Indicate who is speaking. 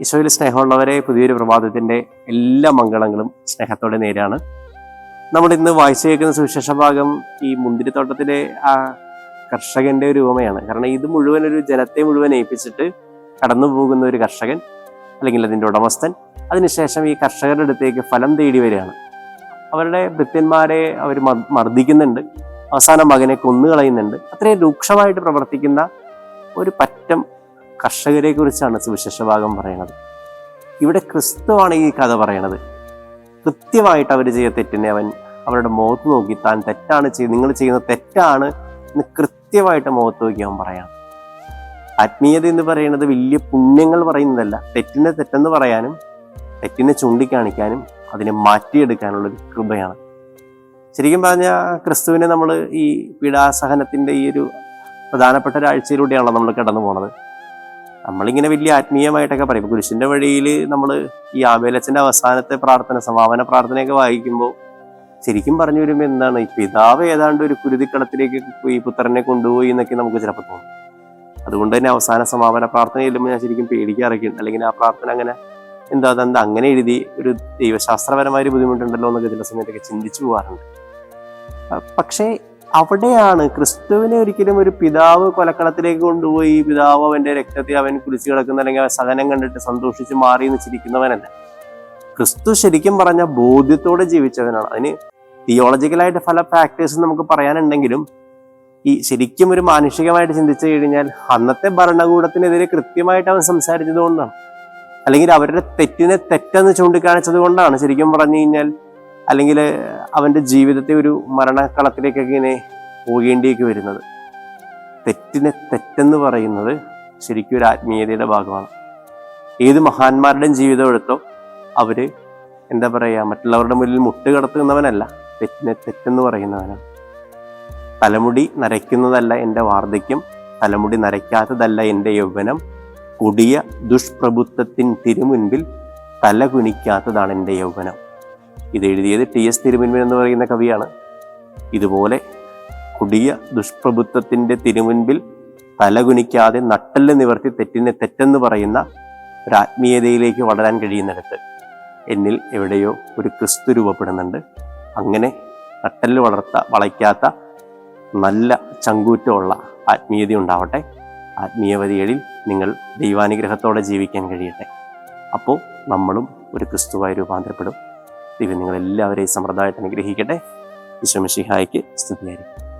Speaker 1: ഈശോയിൽ സ്നേഹമുള്ളവരെ, പുതിയൊരു പ്രഭാതത്തിൻ്റെ എല്ലാ മംഗളങ്ങളും സ്നേഹത്തോടെ നേരാണ്. നമ്മൾ ഇന്ന് വായിച്ചു കേൾക്കുന്ന സുവിശേഷ ഭാഗം ഈ മുന്തിരിത്തോട്ടത്തിലെ ആ കർഷകന്റെ ഒരു ഉപമയാണ്. കാരണം ഇത് മുഴുവൻ ഒരു ജലത്തെ മുഴുവൻ ഏൽപ്പിച്ചിട്ട് കടന്നു പോകുന്ന ഒരു കർഷകൻ അല്ലെങ്കിൽ അതിൻ്റെ ഉടമസ്ഥൻ, അതിനുശേഷം ഈ കർഷകരുടെ അടുത്തേക്ക് ഫലം തേടി വരികയാണ്. അവരുടെ ഭൃത്യന്മാരെ അവർ മർദ്ദിക്കുന്നുണ്ട്, അവസാനം മകനെ കൊന്നുകളയുന്നുണ്ട്. അത്രയും രൂക്ഷമായിട്ട് പ്രവർത്തിക്കുന്ന ഒരു പറ്റം കർഷകരെ കുറിച്ചാണ് സുവിശേഷ ഭാഗം പറയുന്നത്. ഇവിടെ ക്രിസ്തുവാണ് ഈ കഥ പറയണത്. കൃത്യമായിട്ട് അവർ ചെയ്ത തെറ്റിനെ അവൻ അവരുടെ മുഖത്ത് നോക്കി താൻ തെറ്റാണ് നിങ്ങൾ ചെയ്യുന്ന തെറ്റാണ് എന്ന് കൃത്യമായിട്ട് മുഖത്ത് നോക്കി അവൻ പറയണം. ആത്മീയത എന്ന് പറയുന്നത് വലിയ പുണ്യങ്ങൾ പറയുന്നതല്ല, തെറ്റിനെ തെറ്റെന്ന് പറയാനും തെറ്റിനെ ചൂണ്ടിക്കാണിക്കാനും അതിനെ മാറ്റിയെടുക്കാനുള്ളൊരു കൃപയാണ്. ശരിക്കും പറഞ്ഞാൽ ക്രിസ്തുവിനെ നമ്മൾ ഈ പീഡാസഹനത്തിൻ്റെ ഈ ഒരു പ്രധാനപ്പെട്ട ഒരാഴ്ചയിലൂടെയാണല്ലോ നമ്മൾ കടന്നു പോണത്. നമ്മളിങ്ങനെ വലിയ ആത്മീയമായിട്ടൊക്കെ പറയും. കുരിശിൻ്റെ വഴിയിൽ നമ്മൾ ഈ ആബേലച്ചൻ്റെ അവസാനത്തെ പ്രാർത്ഥന, സമാപന പ്രാർത്ഥനയൊക്കെ വായിക്കുമ്പോൾ ശരിക്കും പറഞ്ഞു വരുമ്പോൾ എന്താണ്, ഈ പിതാവ് ഏതാണ്ട് ഒരു കുരുതിക്കടത്തിലേക്ക് ഈ പുത്രനെ കൊണ്ടുപോയി എന്നൊക്കെ നമുക്ക് ചിലപ്പോൾ തോന്നും. അതുകൊണ്ട് തന്നെ അവസാന സമാപന പ്രാർത്ഥന ചെല്ലുമ്പോൾ ഞാൻ ശരിക്കും പേടിക്കാറൊക്കെ ഉണ്ട്. അല്ലെങ്കിൽ ആ പ്രാർത്ഥന അങ്ങനെ അതെന്താ അങ്ങനെ എഴുതി, ഒരു ദൈവശാസ്ത്രപരമായ ഒരു ബുദ്ധിമുട്ടുണ്ടല്ലോ എന്നൊക്കെ ചില സമയത്തൊക്കെ ചിന്തിച്ചു പോകാറുണ്ട്. പക്ഷേ അവിടെയാണ് ക്രിസ്തുവിനെ ഒരിക്കലും ഒരു പിതാവ് കൊലക്കളത്തിലേക്ക് കൊണ്ടുപോയി പിതാവ് അവന്റെ രക്തത്തെ അവൻ കുളിച്ചു കിടക്കുന്ന അല്ലെങ്കിൽ സഹനം കണ്ടിട്ട് സന്തോഷിച്ച് മാറി എന്ന് ചിരിക്കുന്നവനല്ല. ക്രിസ്തു ശരിക്കും പറഞ്ഞ ബോധ്യത്തോടെ ജീവിച്ചവനാണ്. അതിന് തിയോളജിക്കലായിട്ട് പല ഫാക്ടേഴ്സ് നമുക്ക് പറയാനുണ്ടെങ്കിലും ഈ ശരിക്കും ഒരു മാനുഷികമായിട്ട് ചിന്തിച്ചു കഴിഞ്ഞാൽ അന്നത്തെ ഭരണകൂടത്തിനെതിരെ കൃത്യമായിട്ട് അവൻ സംസാരിച്ചത് കൊണ്ടാണ്, അല്ലെങ്കിൽ അവരുടെ തെറ്റിനെ തെറ്റെന്ന് ചൂണ്ടിക്കാണിച്ചത് കൊണ്ടാണ് ശരിക്കും പറഞ്ഞു കഴിഞ്ഞാൽ, അല്ലെങ്കിൽ അവൻ്റെ ജീവിതത്തെ ഒരു മരണക്കളത്തിലേക്കൊക്കെ ഇങ്ങനെ പോകേണ്ടിയൊക്കെ വരുന്നത്. തെറ്റിനെ തെറ്റെന്ന് പറയുന്നത് ശരിക്കും ഒരു ആത്മീയതയുടെ ഭാഗമാണ്. ഏത് മഹാന്മാരുടെയും ജീവിതം എടുത്തോ അവർ എന്താ പറയുക, മറ്റുള്ളവരുടെ മുന്നിൽ മുട്ടുകടത്തുന്നവനല്ല, തെറ്റിനെ തെറ്റെന്ന് പറയുന്നവനാണ്. തലമുടി നരയ്ക്കുന്നതല്ല എൻ്റെ വാർദ്ധക്യം, തലമുടി നരയ്ക്കാത്തതല്ല എൻ്റെ യൗവനം, കൊടിയ ദുഷ്പ്രഭുത്വത്തിൻ തിരുമുൻപിൽ തല കുനിക്കാത്തതാണ് എൻ്റെ യൗവനം. ഇത് എഴുതിയത് ടി.എസ്. തിരുമുൻപിൽ എന്ന് പറയുന്ന കവിയാണ്. ഇതുപോലെ കൊടിയ ദുഷ്പ്രഭുത്വത്തിൻ്റെ തിരുമുൻപിൽ തലകുനിക്കാതെ നട്ടെല്ല് നിവർത്തി തെറ്റിനെ തെറ്റെന്ന് പറയുന്ന ഒരു ആത്മീയതയിലേക്ക് വളരാൻ കഴിയുന്നിടത്ത് എന്നിൽ എവിടെയോ ഒരു ക്രിസ്തു രൂപപ്പെടുന്നുണ്ട്. അങ്ങനെ നട്ടെല്ല് വളയ്ക്കാത്ത നല്ല ചങ്കൂറ്റമുള്ള ആത്മീയത ഉണ്ടാവട്ടെ. ആത്മീയവതികളിൽ നിങ്ങൾ ദൈവാനുഗ്രഹത്തോടെ ജീവിക്കാൻ കഴിയട്ടെ. അപ്പോൾ നമ്മളും ഒരു ക്രിസ്തുവായി രൂപാന്തരപ്പെടും. ദൈവം നിങ്ങളെല്ലാവരെയും സമൃദ്ധമായിട്ട് അനുഗ്രഹിക്കട്ടെ. ഈശോ മിശിഹായ്ക്ക് സ്തുതിയായിരിക്കും.